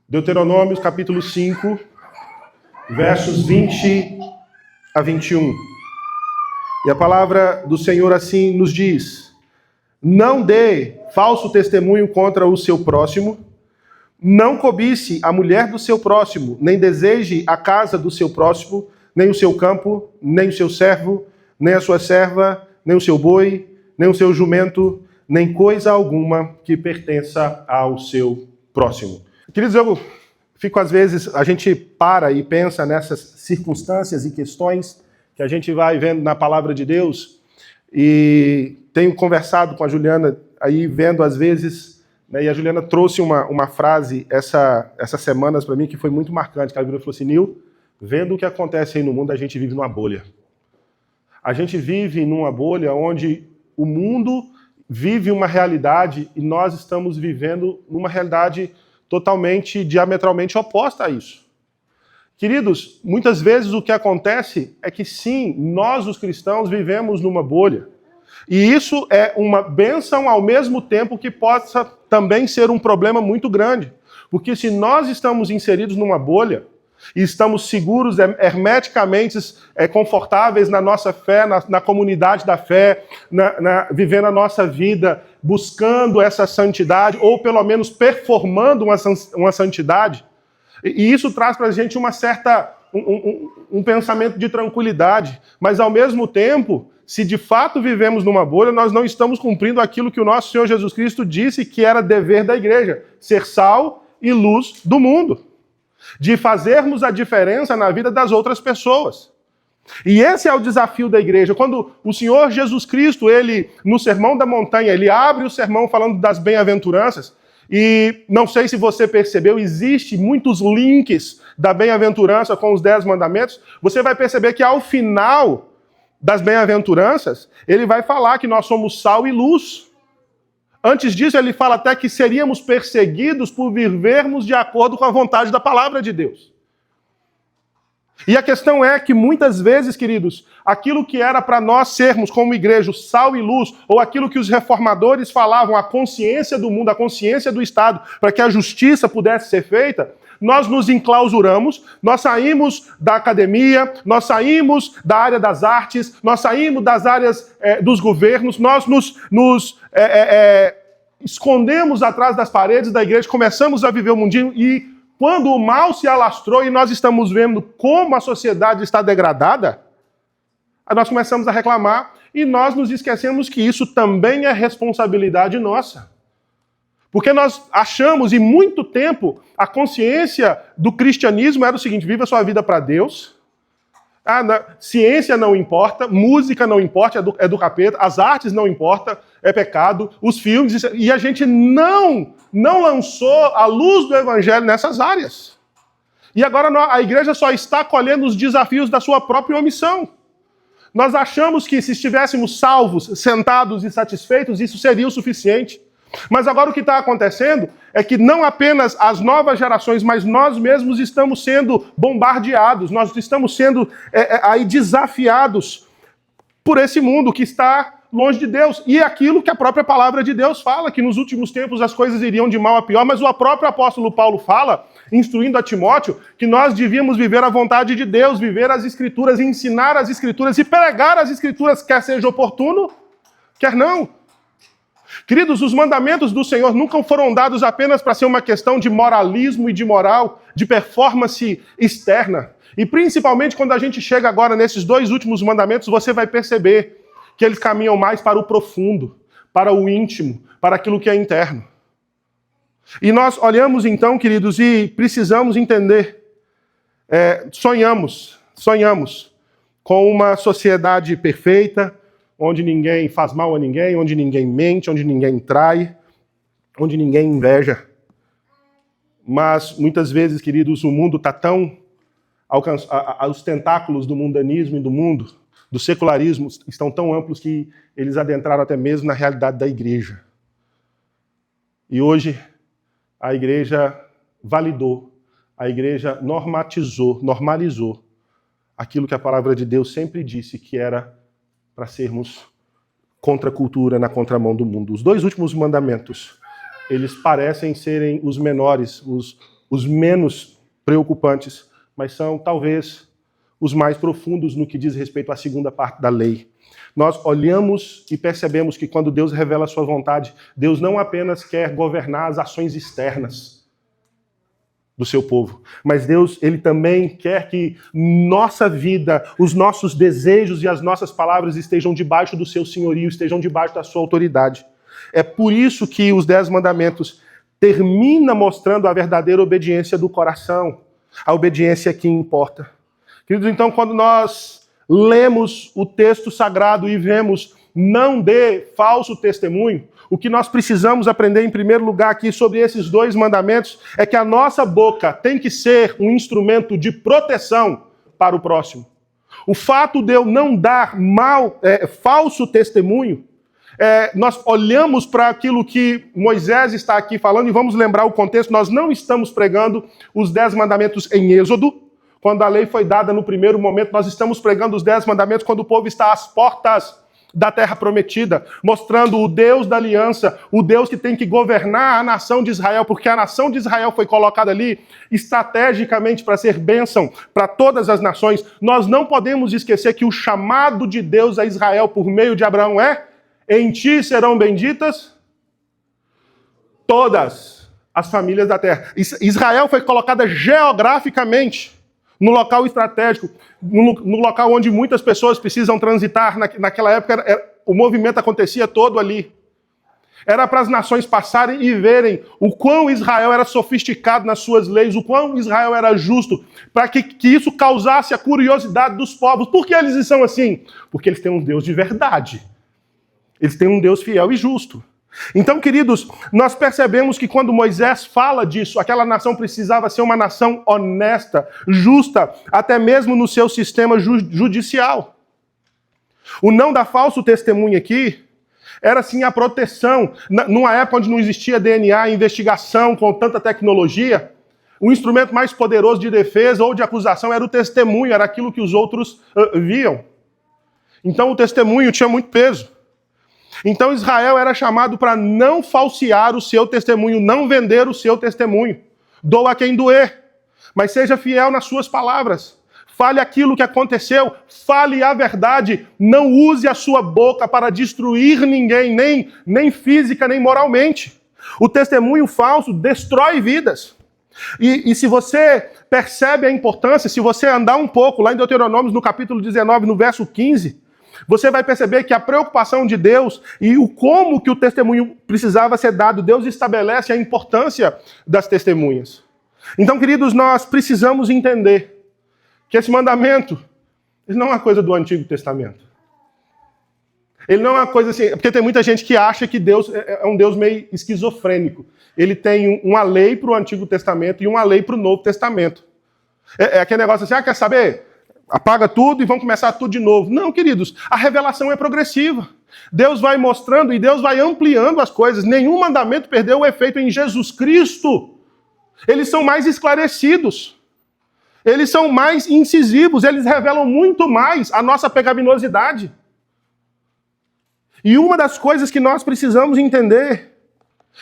Deuteronômio, capítulo 5, versos 20 a 21. E a palavra do Senhor assim nos diz: não dê falso testemunho contra o seu próximo, não cobice a mulher do seu próximo, nem deseje a casa do seu próximo, nem o seu campo, nem o seu servo, nem a sua serva, nem o seu boi, nem o seu jumento, nem coisa alguma que pertença ao seu próximo. Queridos, eu fico às vezes, a gente para e pensa nessas circunstâncias e questões que a gente vai vendo na palavra de Deus, e tenho conversado com a Juliana, aí vendo às vezes, né, e a Juliana trouxe uma frase essas semanas para mim que foi muito marcante, que ela virou e falou assim: Nil, vendo o que acontece aí no mundo, a gente vive numa bolha. A gente vive numa bolha onde o mundo vive uma realidade e nós estamos vivendo numa realidade totalmente, diametralmente oposta a isso. Queridos, muitas vezes o que acontece é que sim, nós os cristãos vivemos numa bolha. E isso é uma bênção ao mesmo tempo que possa também ser um problema muito grande. Porque se nós estamos inseridos numa bolha e estamos seguros, hermeticamente confortáveis na nossa fé, na comunidade da fé, vivendo a nossa vida, buscando essa santidade, ou pelo menos performando uma santidade, e isso traz para a gente uma certa, um pensamento de tranquilidade, mas ao mesmo tempo, se de fato vivemos numa bolha, nós não estamos cumprindo aquilo que o nosso Senhor Jesus Cristo disse que era dever da igreja, ser sal e luz do mundo, de fazermos a diferença na vida das outras pessoas. E esse é o desafio da igreja. Quando o Senhor Jesus Cristo, ele, no Sermão da Montanha, ele abre o sermão falando das bem-aventuranças, e não sei se você percebeu, existe muitos links da bem-aventurança com os 10 mandamentos. Você vai perceber que ao final das bem-aventuranças, ele vai falar que nós somos sal e luz. Antes disso, ele fala até que seríamos perseguidos por vivermos de acordo com a vontade da palavra de Deus. E a questão é que muitas vezes, queridos, aquilo que era para nós sermos como igreja, sal e luz, ou aquilo que os reformadores falavam, a consciência do mundo, a consciência do Estado, para que a justiça pudesse ser feita, nós nos enclausuramos, nós saímos da academia, nós saímos da área das artes, nós saímos das áreas dos governos, nós nos escondemos atrás das paredes da igreja, começamos a viver o mundinho, e quando o mal se alastrou e nós estamos vendo como a sociedade está degradada, nós começamos a reclamar e nós nos esquecemos que isso também é responsabilidade nossa. Porque nós achamos, e muito tempo, a consciência do cristianismo era o seguinte: viva a sua vida para Deus, ciência não importa, música não importa, é do capeta, as artes não importam, é pecado, os filmes, e a gente não lançou a luz do evangelho nessas áreas. E agora a igreja só está colhendo os desafios da sua própria omissão. Nós achamos que se estivéssemos salvos, sentados e satisfeitos, isso seria o suficiente. Mas agora o que está acontecendo é que não apenas as novas gerações, mas nós mesmos estamos sendo bombardeados, nós estamos sendo aí desafiados por esse mundo que está longe de Deus. E é aquilo que a própria palavra de Deus fala, que nos últimos tempos as coisas iriam de mal a pior, mas o próprio apóstolo Paulo fala, instruindo a Timóteo, que nós devíamos viver a vontade de Deus, viver as Escrituras, ensinar as Escrituras e pregar as Escrituras, quer seja oportuno, quer não. Queridos, os mandamentos do Senhor nunca foram dados apenas para ser uma questão de moralismo e de moral, de performance externa. E principalmente quando a gente chega agora nesses 2 últimos mandamentos, você vai perceber que eles caminham mais para o profundo, para o íntimo, para aquilo que é interno. E nós olhamos então, queridos, e precisamos entender, sonhamos com uma sociedade perfeita, onde ninguém faz mal a ninguém, onde ninguém mente, onde ninguém trai, onde ninguém inveja. Mas, muitas vezes, queridos, o mundo está tão... os tentáculos do mundanismo e do mundo, do secularismo, estão tão amplos que eles adentraram até mesmo na realidade da igreja. E hoje, a igreja validou, a igreja normalizou aquilo que a palavra de Deus sempre disse que era para sermos contra a cultura, na contramão do mundo. Os 2 últimos mandamentos, eles parecem serem os menores, os menos preocupantes, mas são talvez os mais profundos no que diz respeito à segunda parte da lei. Nós olhamos e percebemos que quando Deus revela a sua vontade, Deus não apenas quer governar as ações externas do seu povo, mas Deus, ele também quer que nossa vida, os nossos desejos e as nossas palavras estejam debaixo do seu senhorio, estejam debaixo da sua autoridade. É por isso que os 10 mandamentos termina mostrando a verdadeira obediência do coração, a obediência que importa. Queridos, então, quando nós lemos o texto sagrado e vemos não dê falso testemunho, o que nós precisamos aprender em primeiro lugar aqui sobre esses 2 mandamentos é que a nossa boca tem que ser um instrumento de proteção para o próximo. O fato de eu não dar falso testemunho, nós olhamos para aquilo que Moisés está aqui falando e vamos lembrar o contexto. Nós não estamos pregando os 10 mandamentos em Êxodo, quando a lei foi dada no primeiro momento. Nós estamos pregando os 10 mandamentos quando o povo está às portas da terra prometida, mostrando o Deus da aliança, o Deus que tem que governar a nação de Israel, porque a nação de Israel foi colocada ali estrategicamente para ser bênção para todas as nações. Nós não podemos esquecer que o chamado de Deus a Israel por meio de Abraão é: em ti serão benditas todas as famílias da terra. Israel foi colocada geograficamente no local estratégico, no local onde muitas pessoas precisam transitar. Naquela época, o movimento acontecia todo ali. Era para as nações passarem e verem o quão Israel era sofisticado nas suas leis, o quão Israel era justo, para que isso causasse a curiosidade dos povos. Por que eles são assim? Porque eles têm um Deus de verdade. Eles têm um Deus fiel e justo. Então, queridos, nós percebemos que quando Moisés fala disso, aquela nação precisava ser uma nação honesta, justa, até mesmo no seu sistema judicial. O não dar falso testemunho aqui era, sim, a proteção. Numa época onde não existia DNA, investigação com tanta tecnologia, o instrumento mais poderoso de defesa ou de acusação era o testemunho, era aquilo que os outros viam. Então, o testemunho tinha muito peso. Então Israel era chamado para não falsear o seu testemunho, não vender o seu testemunho. Doa quem doer, mas seja fiel nas suas palavras. Fale aquilo que aconteceu, fale a verdade. Não use a sua boca para destruir ninguém, nem física, nem moralmente. O testemunho falso destrói vidas. E se você percebe a importância, se você andar um pouco lá em Deuteronômio, no capítulo 19, no verso 15... você vai perceber que a preocupação de Deus e o como que o testemunho precisava ser dado, Deus estabelece a importância das testemunhas. Então, queridos, nós precisamos entender que esse mandamento ele não é uma coisa do Antigo Testamento. Ele não é uma coisa assim, porque tem muita gente que acha que Deus é um Deus meio esquizofrênico. Ele tem uma lei para o Antigo Testamento e uma lei para o Novo Testamento. É aquele negócio assim, quer saber? Apaga tudo e vamos começar tudo de novo. Não, queridos, a revelação é progressiva. Deus vai mostrando e Deus vai ampliando as coisas. Nenhum mandamento perdeu o efeito em Jesus Cristo. Eles são mais esclarecidos. Eles são mais incisivos. Eles revelam muito mais a nossa pecaminosidade. E uma das coisas que nós precisamos entender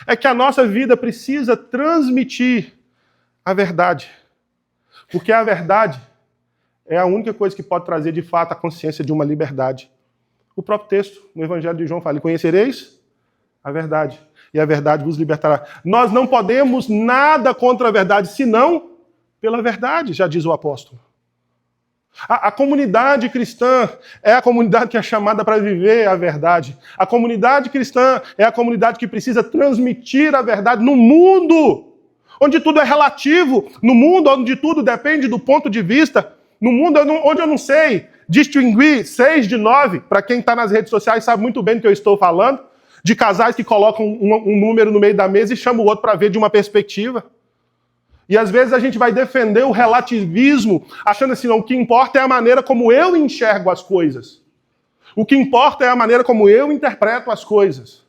é que a nossa vida precisa transmitir a verdade. Porque a verdade é a única coisa que pode trazer, de fato, a consciência de uma liberdade. O próprio texto, no Evangelho de João, fala: e conhecereis a verdade, e a verdade vos libertará. Nós não podemos nada contra a verdade, senão pela verdade, já diz o apóstolo. A comunidade cristã é a comunidade que é chamada para viver a verdade. A comunidade cristã é a comunidade que precisa transmitir a verdade no mundo, onde tudo é relativo, no mundo onde tudo depende do ponto de vista, no mundo onde eu não sei distinguir 6 de 9, para quem está nas redes sociais sabe muito bem do que eu estou falando, de casais que colocam um número no meio da mesa e chamam o outro para ver de uma perspectiva. E às vezes a gente vai defender o relativismo, achando assim, não, o que importa é a maneira como eu enxergo as coisas. O que importa é a maneira como eu interpreto as coisas.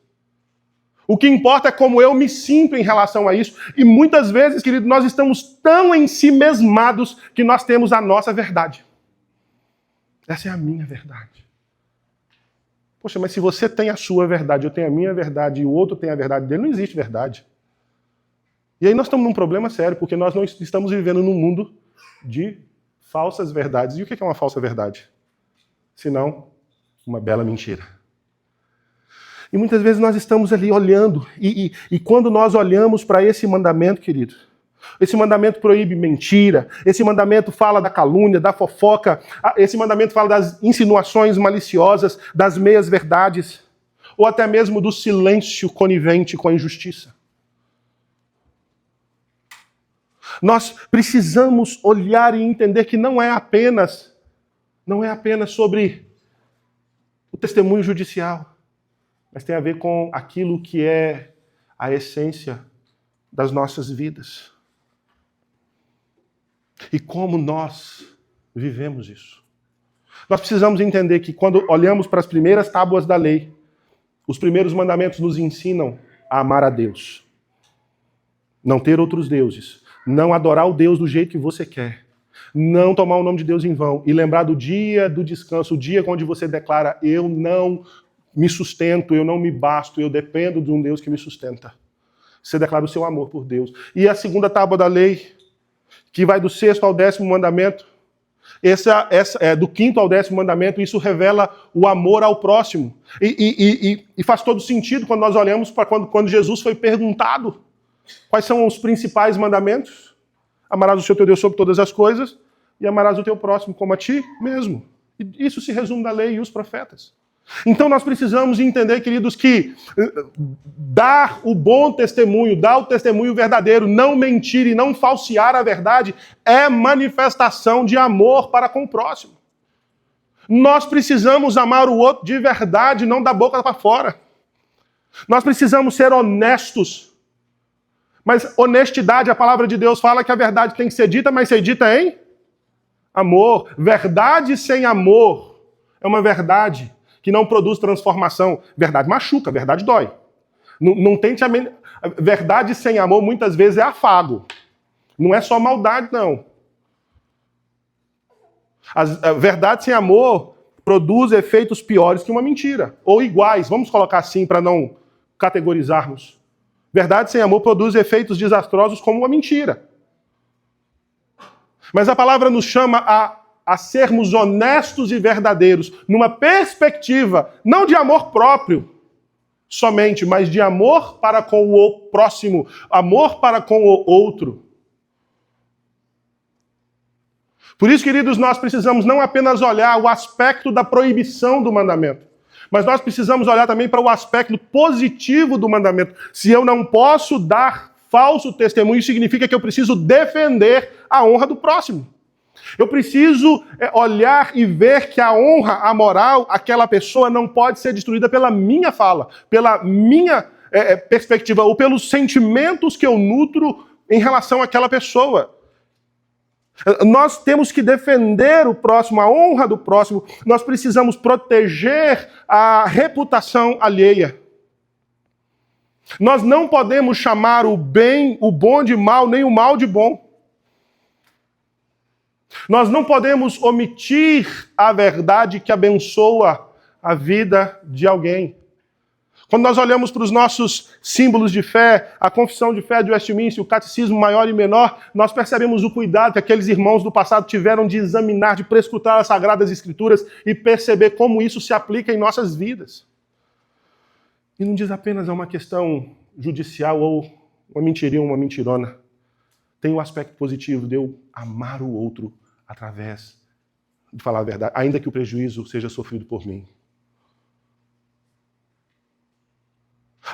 O que importa é como eu me sinto em relação a isso. E muitas vezes, querido, nós estamos tão ensimesmados que nós temos a nossa verdade. Essa é a minha verdade. Poxa, mas se você tem a sua verdade, eu tenho a minha verdade e o outro tem a verdade dele, não existe verdade. E aí nós estamos num problema sério, porque nós não estamos vivendo num mundo de falsas verdades. E o que é uma falsa verdade? Senão uma bela mentira. E muitas vezes nós estamos ali olhando, e quando nós olhamos para esse mandamento, querido, esse mandamento proíbe mentira, esse mandamento fala da calúnia, da fofoca, esse mandamento fala das insinuações maliciosas, das meias-verdades, ou até mesmo do silêncio conivente com a injustiça. Nós precisamos olhar e entender que não é apenas sobre o testemunho judicial, mas tem a ver com aquilo que é a essência das nossas vidas. E como nós vivemos isso. Nós precisamos entender que quando olhamos para as primeiras tábuas da lei, os primeiros mandamentos nos ensinam a amar a Deus. Não ter outros deuses. Não adorar o Deus do jeito que você quer. Não tomar o nome de Deus em vão. E lembrar do dia do descanso, o dia onde você declara: eu não me sustento, eu não me basto, eu dependo de um Deus que me sustenta. Você declara o seu amor por Deus. E a segunda tábua da lei, que vai do 6º ao 10º mandamento, do 5º ao 10º mandamento, isso revela o amor ao próximo. E faz todo sentido quando nós olhamos para quando Jesus foi perguntado quais são os principais mandamentos. Amarás o Senhor teu Deus sobre todas as coisas e amarás o teu próximo como a ti mesmo. E isso se resume na lei e os profetas. Então nós precisamos entender, queridos, que dar o bom testemunho, dar o testemunho verdadeiro, não mentir e não falsear a verdade, é manifestação de amor para com o próximo. Nós precisamos amar o outro de verdade, não da boca para fora. Nós precisamos ser honestos. Mas honestidade, a palavra de Deus fala que a verdade tem que ser dita, mas ser dita em amor. Verdade sem amor é uma verdade que não produz transformação. Verdade machuca, verdade dói. Não tente verdade sem amor muitas vezes é afago. Não é só maldade, não. A verdade sem amor produz efeitos piores que uma mentira. Ou iguais, vamos colocar assim para não categorizarmos. Verdade sem amor produz efeitos desastrosos como uma mentira. Mas a palavra nos chama a sermos honestos e verdadeiros, numa perspectiva não de amor próprio somente, mas de amor para com o próximo, amor para com o outro. Por isso, queridos, nós precisamos não apenas olhar o aspecto da proibição do mandamento, mas nós precisamos olhar também para o aspecto positivo do mandamento. Se eu não posso dar falso testemunho, significa que eu preciso defender a honra do próximo. Eu preciso olhar e ver que a honra, a moral, aquela pessoa não pode ser destruída pela minha fala, pela minha perspectiva, ou pelos sentimentos que eu nutro em relação àquela pessoa. Nós temos que defender o próximo, a honra do próximo. Nós precisamos proteger a reputação alheia. Nós não podemos chamar o bom de mal, nem o mal de bom. Nós não podemos omitir a verdade que abençoa a vida de alguém. Quando nós olhamos para os nossos símbolos de fé, a confissão de fé de Westminster, o catecismo maior e menor, nós percebemos o cuidado que aqueles irmãos do passado tiveram de examinar, de prescrutar as Sagradas Escrituras e perceber como isso se aplica em nossas vidas. E não diz apenas a uma questão judicial ou uma mentirinha ou uma mentirona. Tem o aspecto positivo de eu amar o outro através de falar a verdade, ainda que o prejuízo seja sofrido por mim.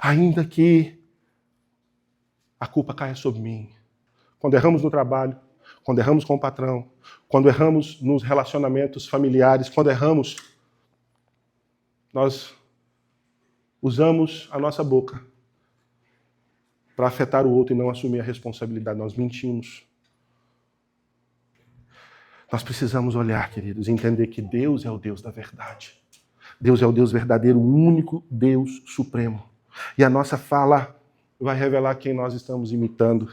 Ainda que a culpa caia sobre mim. Quando erramos no trabalho, quando erramos com o patrão, quando erramos nos relacionamentos familiares, quando erramos, nós usamos a nossa boca para afetar o outro e não assumir a responsabilidade. Nós mentimos. Nós precisamos olhar, queridos, e entender que Deus é o Deus da verdade. Deus é o Deus verdadeiro, o único Deus supremo. E a nossa fala vai revelar quem nós estamos imitando.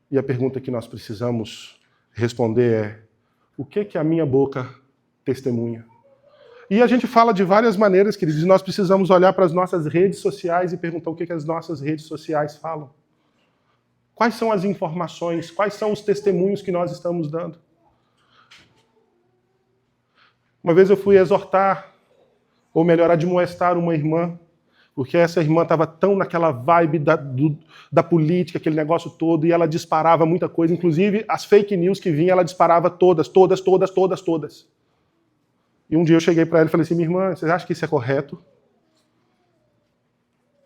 E a pergunta que nós precisamos responder é: o que a minha boca testemunha? E a gente fala de várias maneiras, queridos, e nós precisamos olhar para as nossas redes sociais e perguntar o que as nossas redes sociais falam. Quais são as informações? Quais são os testemunhos que nós estamos dando? Uma vez eu fui exortar, ou melhor, admoestar uma irmã, porque essa irmã estava tão naquela vibe da política, aquele negócio todo, e ela disparava muita coisa, inclusive as fake news que vinham, ela disparava todas. E um dia eu cheguei para ela e falei assim, minha irmã, você acha que isso é correto?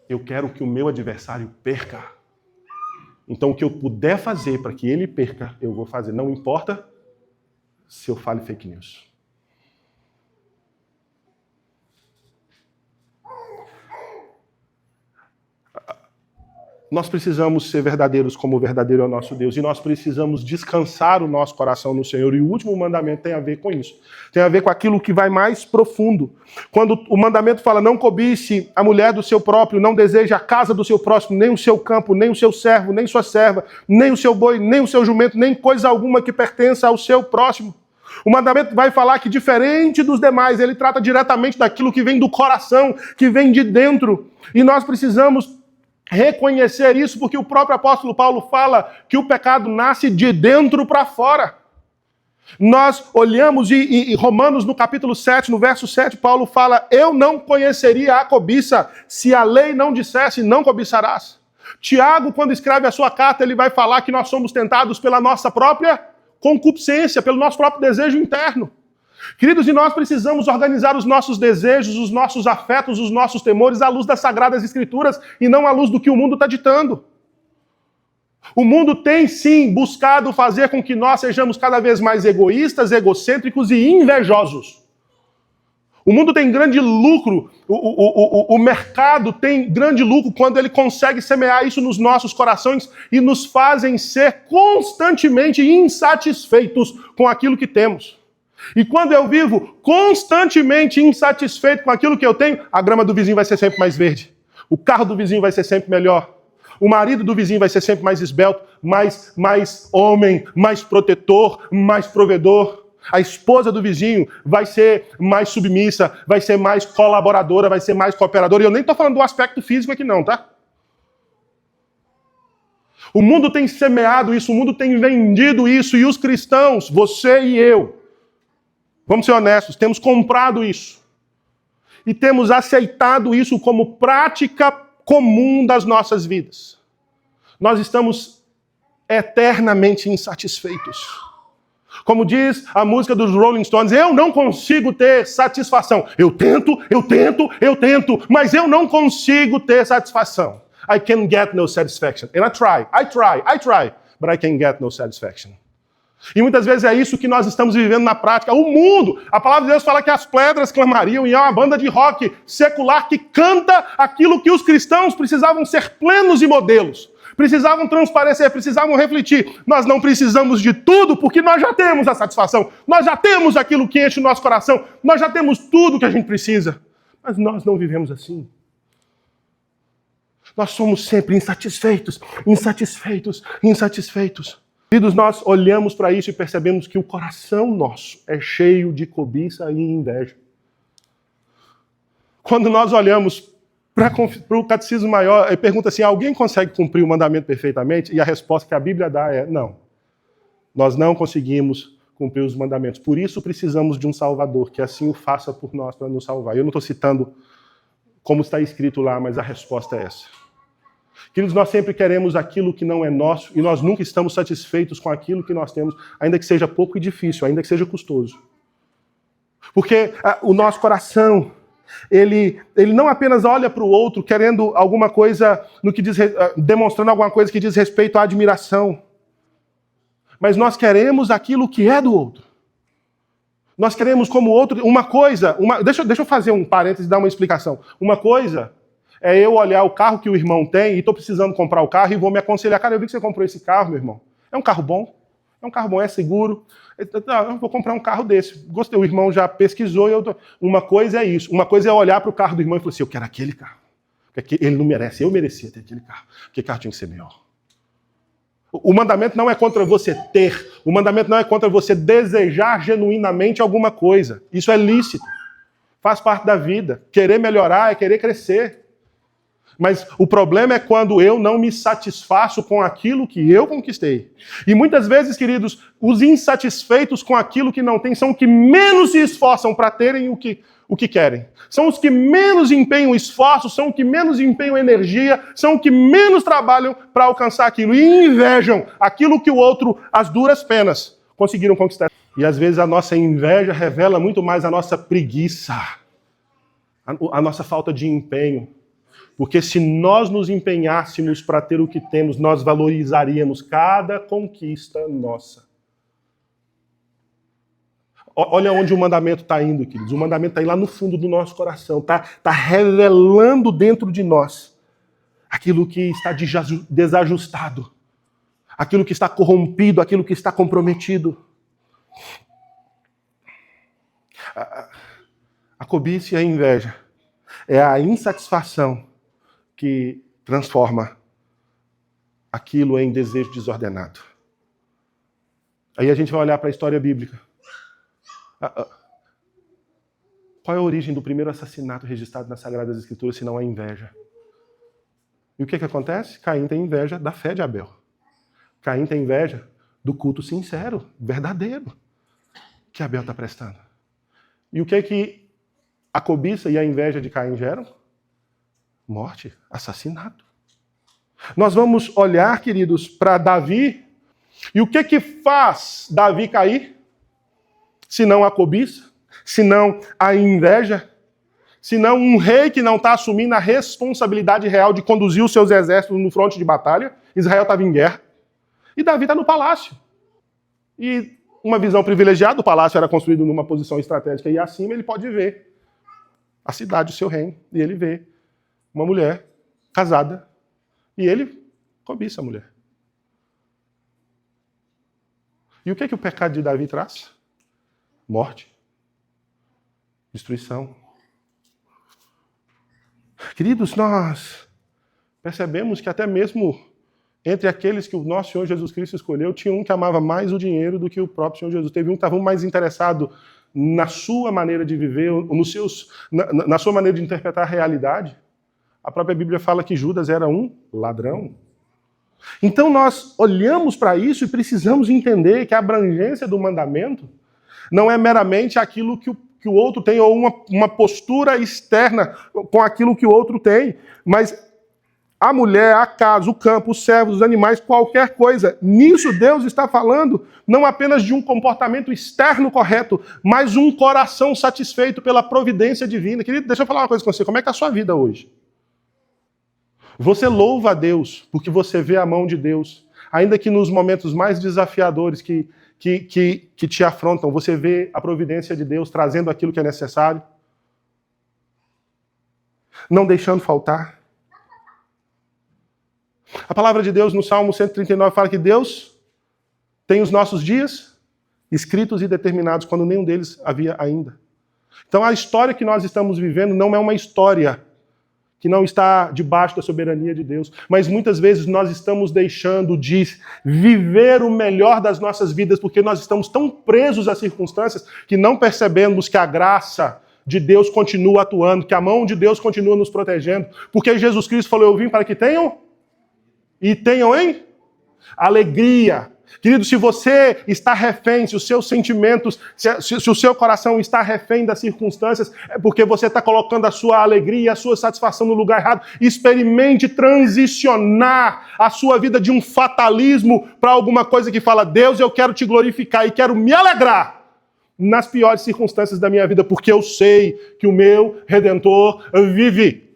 Eu quero que o meu adversário perca. Então o que eu puder fazer para que ele perca, eu vou fazer. Não importa se eu fale fake news. Nós precisamos ser verdadeiros como o verdadeiro é o nosso Deus. E nós precisamos descansar o nosso coração no Senhor. E o último mandamento tem a ver com isso. Tem a ver com aquilo que vai mais profundo. Quando o mandamento fala, não cobice a mulher do seu próprio, não deseje a casa do seu próximo, nem o seu campo, nem o seu servo, nem sua serva, nem o seu boi, nem o seu jumento, nem coisa alguma que pertença ao seu próximo. O mandamento vai falar que, diferente dos demais, ele trata diretamente daquilo que vem do coração, que vem de dentro. E nós precisamos reconhecer isso, porque o próprio apóstolo Paulo fala que o pecado nasce de dentro para fora. Nós olhamos e Romanos no capítulo 7, no verso 7, Paulo fala, eu não conheceria a cobiça se a lei não dissesse não cobiçarás. Tiago, quando escreve a sua carta, ele vai falar que nós somos tentados pela nossa própria concupiscência, pelo nosso próprio desejo interno. Queridos, e nós precisamos organizar os nossos desejos, os nossos afetos, os nossos temores à luz das Sagradas Escrituras e não à luz do que o mundo está ditando. O mundo tem, sim, buscado fazer com que nós sejamos cada vez mais egoístas, egocêntricos e invejosos. O mundo tem grande lucro, o mercado tem grande lucro quando ele consegue semear isso nos nossos corações e nos fazem ser constantemente insatisfeitos com aquilo que temos. E quando eu vivo constantemente insatisfeito com aquilo que eu tenho, a grama do vizinho vai ser sempre mais verde. O carro do vizinho vai ser sempre melhor. O marido do vizinho vai ser sempre mais esbelto, mais homem, mais protetor, mais provedor. A esposa do vizinho vai ser mais submissa, vai ser mais colaboradora, vai ser mais cooperadora. E eu nem estou falando do aspecto físico aqui não, tá? O mundo tem semeado isso, o mundo tem vendido isso, e os cristãos, você e eu, vamos ser honestos, temos comprado isso. E temos aceitado isso como prática comum das nossas vidas. Nós estamos eternamente insatisfeitos. Como diz a música dos Rolling Stones, eu não consigo ter satisfação. Eu tento, mas eu não consigo ter satisfação. I can get no satisfaction. And I try, but I can get no satisfaction. E muitas vezes é isso que nós estamos vivendo na prática. O mundo, a palavra de Deus fala que as pedras clamariam, e é uma banda de rock secular que canta aquilo que os cristãos precisavam ser plenos e modelos. Precisavam transparecer, precisavam refletir. Nós não precisamos de tudo, porque nós já temos a satisfação. Nós já temos aquilo que enche o nosso coração. Nós já temos tudo que a gente precisa. Mas nós não vivemos assim. Nós somos sempre insatisfeitos. Queridos, nós olhamos para isso e percebemos que o coração nosso é cheio de cobiça e inveja. Quando nós olhamos para o Catecismo Maior e pergunta assim, alguém consegue cumprir o mandamento perfeitamente? E a resposta que a Bíblia dá é não. Nós não conseguimos cumprir os mandamentos. Por isso precisamos de um Salvador, que assim o faça por nós para nos salvar. Eu não estou citando como está escrito lá, mas a resposta é essa. Queridos, nós sempre queremos aquilo que não é nosso e nós nunca estamos satisfeitos com aquilo que nós temos, ainda que seja pouco e difícil, ainda que seja custoso. Porque o nosso coração, ele não apenas olha para o outro querendo alguma coisa, demonstrando alguma coisa que diz respeito à admiração, mas nós queremos aquilo que é do outro. Nós queremos como outro uma coisa, deixa eu fazer um parênteses e dar uma explicação. Uma coisa é eu olhar o carro que o irmão tem e estou precisando comprar o carro e vou me aconselhar. Cara, eu vi que você comprou esse carro, meu irmão. É um carro bom, é seguro. Eu vou comprar um carro desse. Gostei, o irmão já pesquisou. Uma coisa é isso. Uma coisa é olhar para o carro do irmão e falar assim, eu quero aquele carro. Porque ele não merece, eu merecia ter aquele carro. Porque carro tinha que ser melhor. O mandamento não é contra você ter. O mandamento não é contra você desejar genuinamente alguma coisa. Isso é lícito. Faz parte da vida. Querer melhorar é querer crescer. Mas o problema é quando eu não me satisfaço com aquilo que eu conquistei. E muitas vezes, queridos, os insatisfeitos com aquilo que não têm são os que menos se esforçam para terem o que querem. São os que menos empenham esforço, são os que menos empenham energia, são os que menos trabalham para alcançar aquilo. E invejam aquilo que o outro, às duras penas, conseguiram conquistar. E às vezes a nossa inveja revela muito mais a nossa preguiça, a nossa falta de empenho. Porque se nós nos empenhássemos para ter o que temos, nós valorizaríamos cada conquista nossa. Olha onde o mandamento está indo, queridos. O mandamento está aí lá no fundo do nosso coração. Está revelando dentro de nós aquilo que está desajustado, aquilo que está corrompido, aquilo que está comprometido. A cobiça e a inveja é a insatisfação que transforma aquilo em desejo desordenado. Aí a gente vai olhar para a história bíblica. Qual é a origem do primeiro assassinato registrado nas Sagradas Escrituras, se não a inveja? E o que acontece? Caim tem inveja da fé de Abel. Caim tem inveja do culto sincero, verdadeiro, que Abel está prestando. E o que a cobiça e a inveja de Caim geram? Morte, assassinato. Nós vamos olhar, queridos, para Davi. E o que faz Davi cair? Se não a cobiça, se não a inveja, se não um rei que não está assumindo a responsabilidade real de conduzir os seus exércitos no fronte de batalha. Israel estava em guerra. E Davi está no palácio. E uma visão privilegiada, o palácio era construído numa posição estratégica e acima ele pode ver a cidade, o seu reino. E ele vê uma mulher casada e ele cobiça a mulher. E o que o pecado de Davi traz? Morte. Destruição. Queridos, nós percebemos que até mesmo entre aqueles que o nosso Senhor Jesus Cristo escolheu, tinha um que amava mais o dinheiro do que o próprio Senhor Jesus. Teve um que estava mais interessado na sua maneira de viver, na sua maneira de interpretar a realidade. A própria Bíblia fala que Judas era um ladrão. Então nós olhamos para isso e precisamos entender que a abrangência do mandamento não é meramente aquilo que o outro tem, ou uma postura externa com aquilo que o outro tem, mas a mulher, a casa, o campo, os servos, os animais, qualquer coisa. Nisso Deus está falando não apenas de um comportamento externo correto, mas um coração satisfeito pela providência divina. Querido, deixa eu falar uma coisa com você. Como é que é a sua vida hoje? Você louva a Deus porque você vê a mão de Deus. Ainda que nos momentos mais desafiadores que te afrontam, você vê a providência de Deus trazendo aquilo que é necessário. Não deixando faltar. A palavra de Deus no Salmo 139 fala que Deus tem os nossos dias escritos e determinados quando nenhum deles havia ainda. Então a história que nós estamos vivendo não é uma história que não está debaixo da soberania de Deus, mas muitas vezes nós estamos deixando de viver o melhor das nossas vidas porque nós estamos tão presos às circunstâncias que não percebemos que a graça de Deus continua atuando, que a mão de Deus continua nos protegendo, porque Jesus Cristo falou, eu vim para que tenham e tenham em alegria. Querido, se você está refém, se os seus sentimentos, se o seu coração está refém das circunstâncias, é porque você está colocando a sua alegria, a sua satisfação no lugar errado. Experimente transicionar a sua vida de um fatalismo para alguma coisa que fala, Deus, eu quero te glorificar e quero me alegrar nas piores circunstâncias da minha vida, porque eu sei que o meu Redentor vive.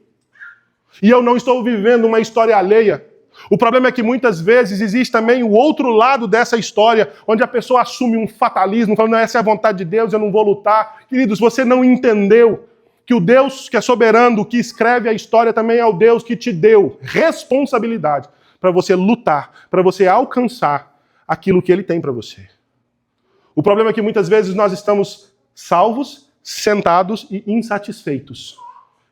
E eu não estou vivendo uma história alheia. O problema é que muitas vezes existe também o outro lado dessa história, onde a pessoa assume um fatalismo, falando, não, essa é a vontade de Deus, eu não vou lutar. Queridos, você não entendeu que o Deus que é soberano, que escreve a história, também é o Deus que te deu responsabilidade para você lutar, para você alcançar aquilo que Ele tem para você. O problema é que muitas vezes nós estamos salvos, sentados e insatisfeitos.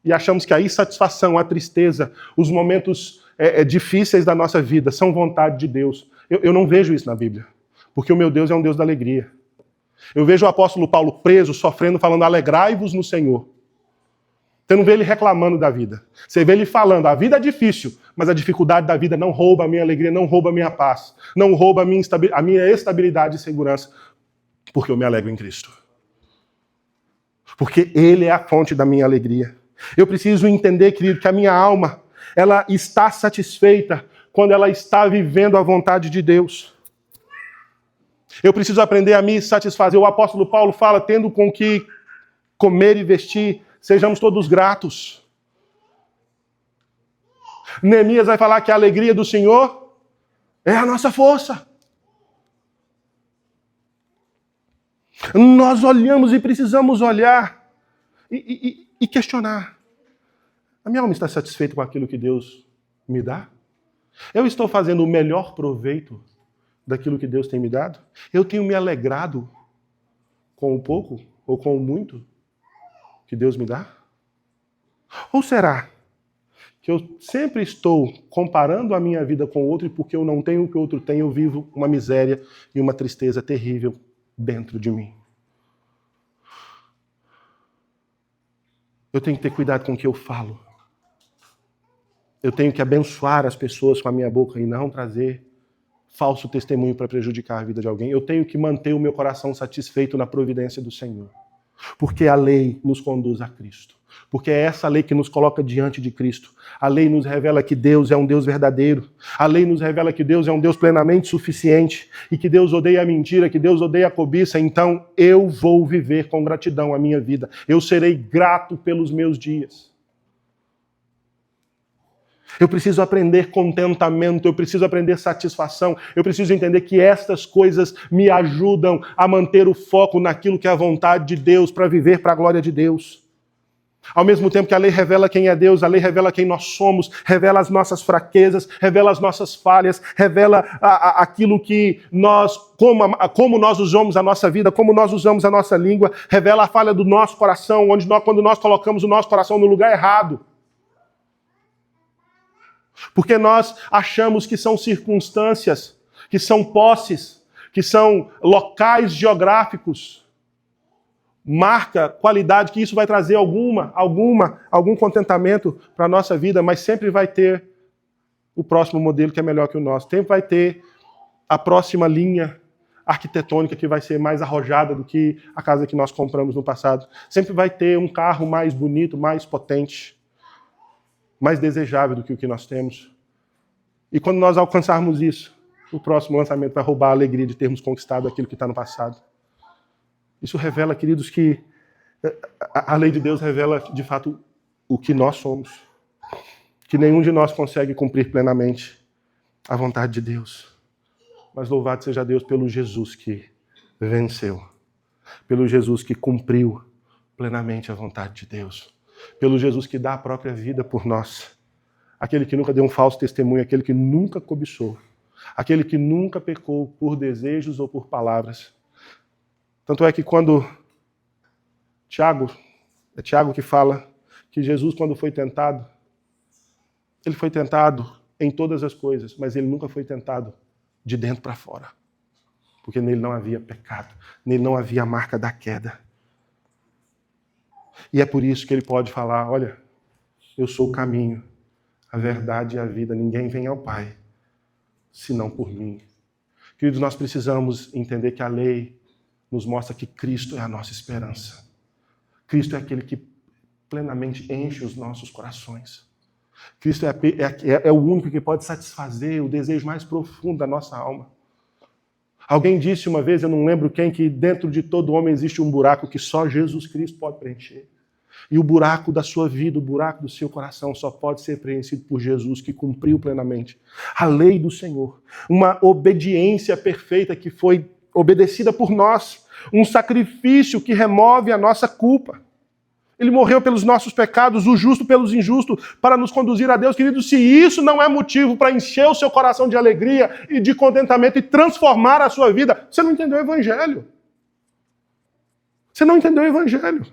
E achamos que a insatisfação, a tristeza, os momentos difíceis da nossa vida são vontade de Deus. Eu não vejo isso na Bíblia, porque o meu Deus é um Deus da alegria. Eu vejo o apóstolo Paulo preso, sofrendo, falando, alegrai-vos no Senhor. Você não vê ele reclamando da vida. Você vê ele falando, a vida é difícil, mas a dificuldade da vida não rouba a minha alegria, não rouba a minha paz, não rouba a minha estabilidade e segurança, porque eu me alegro em Cristo. Porque Ele é a fonte da minha alegria. Eu preciso entender, querido, que a minha alma, ela está satisfeita quando ela está vivendo a vontade de Deus. Eu preciso aprender a me satisfazer. O apóstolo Paulo fala, tendo com que comer e vestir, sejamos todos gratos. Neemias vai falar que a alegria do Senhor é a nossa força. Nós olhamos e precisamos olhar e questionar. A minha alma está satisfeita com aquilo que Deus me dá? Eu estou fazendo o melhor proveito daquilo que Deus tem me dado? Eu tenho me alegrado com o pouco ou com o muito que Deus me dá? Ou será que eu sempre estou comparando a minha vida com o outro e porque eu não tenho o que o outro tem, eu vivo uma miséria e uma tristeza terrível dentro de mim? Eu tenho que ter cuidado com o que eu falo. Eu tenho que abençoar as pessoas com a minha boca e não trazer falso testemunho para prejudicar a vida de alguém. Eu tenho que manter o meu coração satisfeito na providência do Senhor. Porque a lei nos conduz a Cristo. Porque é essa lei que nos coloca diante de Cristo. A lei nos revela que Deus é um Deus verdadeiro. A lei nos revela que Deus é um Deus plenamente suficiente e que Deus odeia a mentira, que Deus odeia a cobiça. Então eu vou viver com gratidão a minha vida. Eu serei grato pelos meus dias. Eu preciso aprender contentamento, eu preciso aprender satisfação, eu preciso entender que estas coisas me ajudam a manter o foco naquilo que é a vontade de Deus, para viver para a glória de Deus. Ao mesmo tempo que a lei revela quem é Deus, a lei revela quem nós somos, revela as nossas fraquezas, revela as nossas falhas, revela aquilo que nós, como nós usamos a nossa vida, como nós usamos a nossa língua, revela a falha do nosso coração, quando nós colocamos o nosso coração no lugar errado. Porque nós achamos que são circunstâncias, que são posses, que são locais geográficos, marca, qualidade, que isso vai trazer algum contentamento para a nossa vida, mas sempre vai ter o próximo modelo que é melhor que o nosso. Sempre vai ter a próxima linha arquitetônica que vai ser mais arrojada do que a casa que nós compramos no passado. Sempre vai ter um carro mais bonito, mais potente, mais desejável do que o que nós temos. E quando nós alcançarmos isso, o próximo lançamento vai roubar a alegria de termos conquistado aquilo que está no passado. Isso revela, queridos, que a lei de Deus revela, de fato, o que nós somos. Que nenhum de nós consegue cumprir plenamente a vontade de Deus. Mas louvado seja Deus pelo Jesus que venceu. Pelo Jesus que cumpriu plenamente a vontade de Deus. Pelo Jesus que dá a própria vida por nós. Aquele que nunca deu um falso testemunho, aquele que nunca cobiçou. Aquele que nunca pecou por desejos ou por palavras. Tanto é que quando Tiago que fala que Jesus, quando foi tentado, ele foi tentado em todas as coisas, mas ele nunca foi tentado de dentro para fora. Porque nele não havia pecado, nele não havia a marca da queda. E é por isso que ele pode falar, olha, eu sou o caminho, a verdade e a vida, ninguém vem ao Pai, senão por mim. Queridos, nós precisamos entender que a lei nos mostra que Cristo é a nossa esperança. Cristo é aquele que plenamente enche os nossos corações. Cristo é o único que pode satisfazer o desejo mais profundo da nossa alma. Alguém disse uma vez, eu não lembro quem, que dentro de todo homem existe um buraco que só Jesus Cristo pode preencher. E o buraco da sua vida, o buraco do seu coração só pode ser preenchido por Jesus, que cumpriu plenamente a lei do Senhor. Uma obediência perfeita que foi obedecida por nós. Um sacrifício que remove a nossa culpa. Ele morreu pelos nossos pecados, o justo pelos injustos, para nos conduzir a Deus. Querido, se isso não é motivo para encher o seu coração de alegria e de contentamento e transformar a sua vida, você não entendeu o Evangelho. Você não entendeu o Evangelho.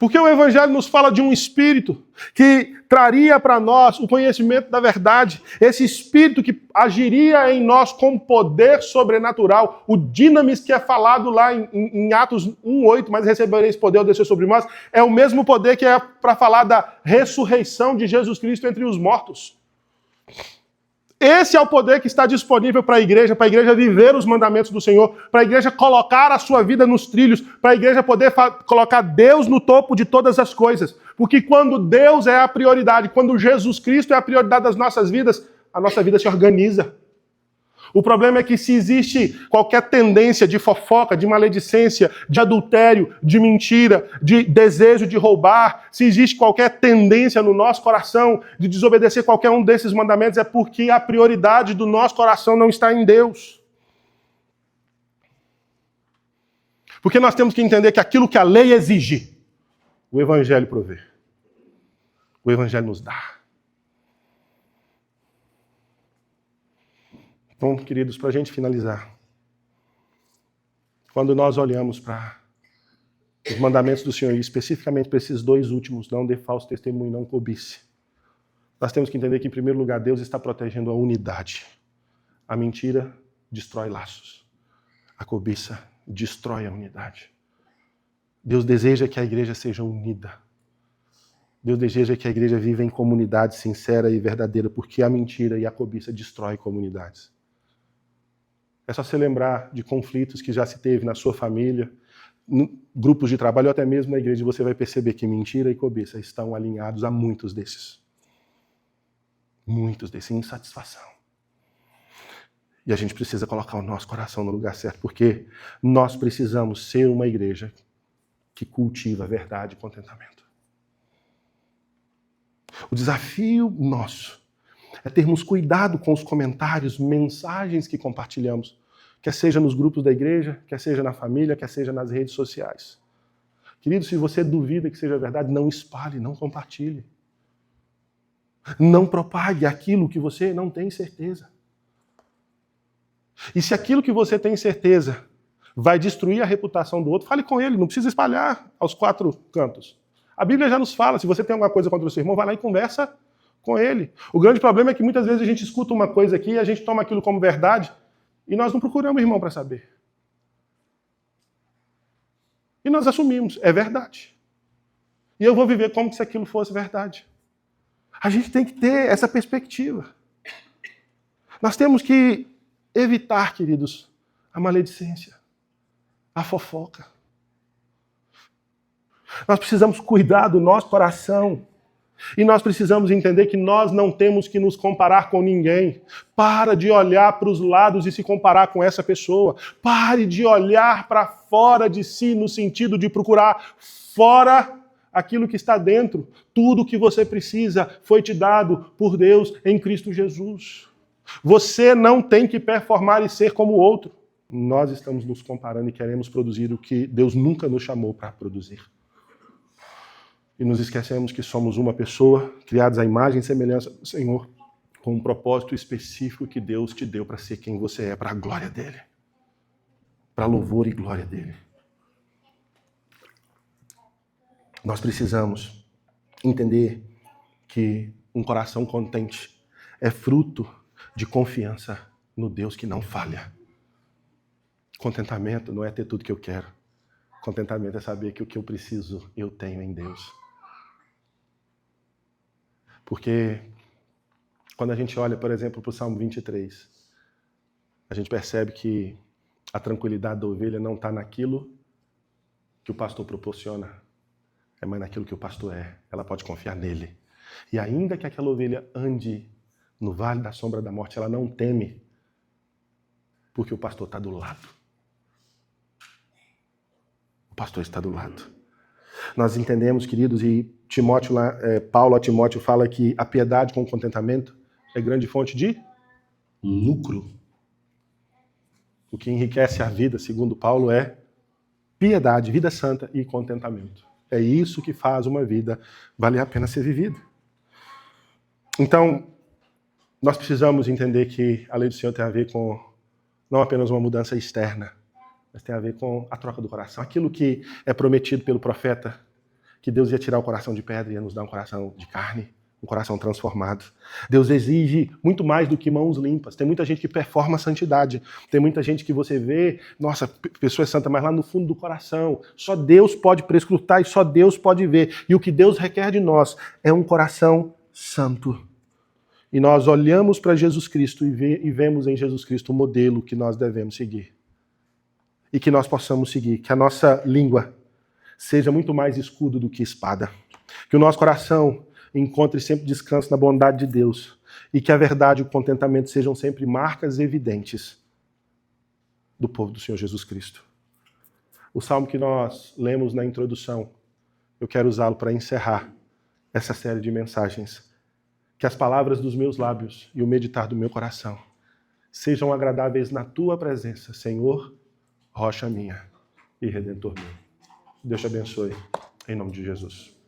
Porque o Evangelho nos fala de um Espírito que traria para nós o conhecimento da verdade. Esse Espírito que agiria em nós com poder sobrenatural. O dinamis que é falado lá em Atos 1:8, mas recebereis poder ao descer sobre nós, é o mesmo poder que é para falar da ressurreição de Jesus Cristo entre os mortos. Esse é o poder que está disponível para a igreja viver os mandamentos do Senhor, para a igreja colocar a sua vida nos trilhos, para a igreja poder colocar Deus no topo de todas as coisas. Porque quando Deus é a prioridade, quando Jesus Cristo é a prioridade das nossas vidas, a nossa vida se organiza. O problema é que se existe qualquer tendência de fofoca, de maledicência, de adultério, de mentira, de desejo de roubar, se existe qualquer tendência no nosso coração de desobedecer qualquer um desses mandamentos, é porque a prioridade do nosso coração não está em Deus. Porque nós temos que entender que aquilo que a lei exige, o Evangelho provê. O Evangelho nos dá. Então, queridos, para a gente finalizar, quando nós olhamos para os mandamentos do Senhor, e especificamente para esses dois últimos, não dê falso testemunho, não cobice, nós temos que entender que, em primeiro lugar, Deus está protegendo a unidade. A mentira destrói laços. A cobiça destrói a unidade. Deus deseja que a igreja seja unida. Deus deseja que a igreja viva em comunidade sincera e verdadeira, porque a mentira e a cobiça destroem comunidades. É só você lembrar de conflitos que já se teve na sua família, grupos de trabalho ou até mesmo na igreja, você vai perceber que mentira e cobiça estão alinhados a muitos desses. Muitos desses, insatisfação. E a gente precisa colocar o nosso coração no lugar certo, porque nós precisamos ser uma igreja que cultiva a verdade e contentamento. O desafio nosso é termos cuidado com os comentários, mensagens que compartilhamos, quer seja nos grupos da igreja, quer seja na família, quer seja nas redes sociais. Querido, se você duvida que seja verdade, não espalhe, não compartilhe. Não propague aquilo que você não tem certeza. E se aquilo que você tem certeza vai destruir a reputação do outro, fale com ele, não precisa espalhar aos quatro cantos. A Bíblia já nos fala, se você tem alguma coisa contra o seu irmão, vai lá e conversa com ele. O grande problema é que muitas vezes a gente escuta uma coisa aqui e a gente toma aquilo como verdade e nós não procuramos o irmão para saber. E nós assumimos, é verdade. E eu vou viver como se aquilo fosse verdade. A gente tem que ter essa perspectiva. Nós temos que evitar, queridos, a maledicência, a fofoca. Nós precisamos cuidar do nosso coração. E nós precisamos entender que nós não temos que nos comparar com ninguém. Para de olhar para os lados e se comparar com essa pessoa. Pare de olhar para fora de si no sentido de procurar fora aquilo que está dentro. Tudo o que você precisa foi te dado por Deus em Cristo Jesus. Você não tem que performar e ser como o outro. Nós estamos nos comparando e queremos produzir o que Deus nunca nos chamou para produzir. E nos esquecemos que somos uma pessoa, criados à imagem e semelhança do Senhor, com um propósito específico que Deus te deu para ser quem você é, para a glória dEle. Para louvor e glória dEle. Nós precisamos entender que um coração contente é fruto de confiança no Deus que não falha. Contentamento não é ter tudo que eu quero. Contentamento é saber que o que eu preciso, eu tenho em Deus. Porque quando a gente olha, por exemplo, para o Salmo 23, a gente percebe que a tranquilidade da ovelha não está naquilo que o pastor proporciona, é mais naquilo que o pastor é. Ela pode confiar nele. E ainda que aquela ovelha ande no vale da sombra da morte, ela não teme, porque o pastor está do lado. O pastor está do lado. Nós entendemos, queridos, e Paulo a Timóteo fala que a piedade com o contentamento é grande fonte de lucro. O que enriquece a vida, segundo Paulo, é piedade, vida santa e contentamento. É isso que faz uma vida valer a pena ser vivida. Então, nós precisamos entender que a lei do Senhor tem a ver com não apenas uma mudança externa, mas tem a ver com a troca do coração. Aquilo que é prometido pelo profeta, que Deus ia tirar o coração de pedra e ia nos dar um coração de carne, um coração transformado. Deus exige muito mais do que mãos limpas. Tem muita gente que performa a santidade. Tem muita gente que você vê, nossa, pessoa é santa, mas lá no fundo do coração, só Deus pode prescrutar e só Deus pode ver. E o que Deus requer de nós é um coração santo. E nós olhamos para Jesus Cristo e vemos em Jesus Cristo o modelo que nós devemos seguir. E que nós possamos seguir. Que a nossa língua seja muito mais escudo do que espada. Que o nosso coração encontre sempre descanso na bondade de Deus. E que a verdade e o contentamento sejam sempre marcas evidentes do povo do Senhor Jesus Cristo. O salmo que nós lemos na introdução, eu quero usá-lo para encerrar essa série de mensagens. Que as palavras dos meus lábios e o meditar do meu coração sejam agradáveis na tua presença, Senhor, rocha minha e redentor meu. Deus te abençoe, em nome de Jesus.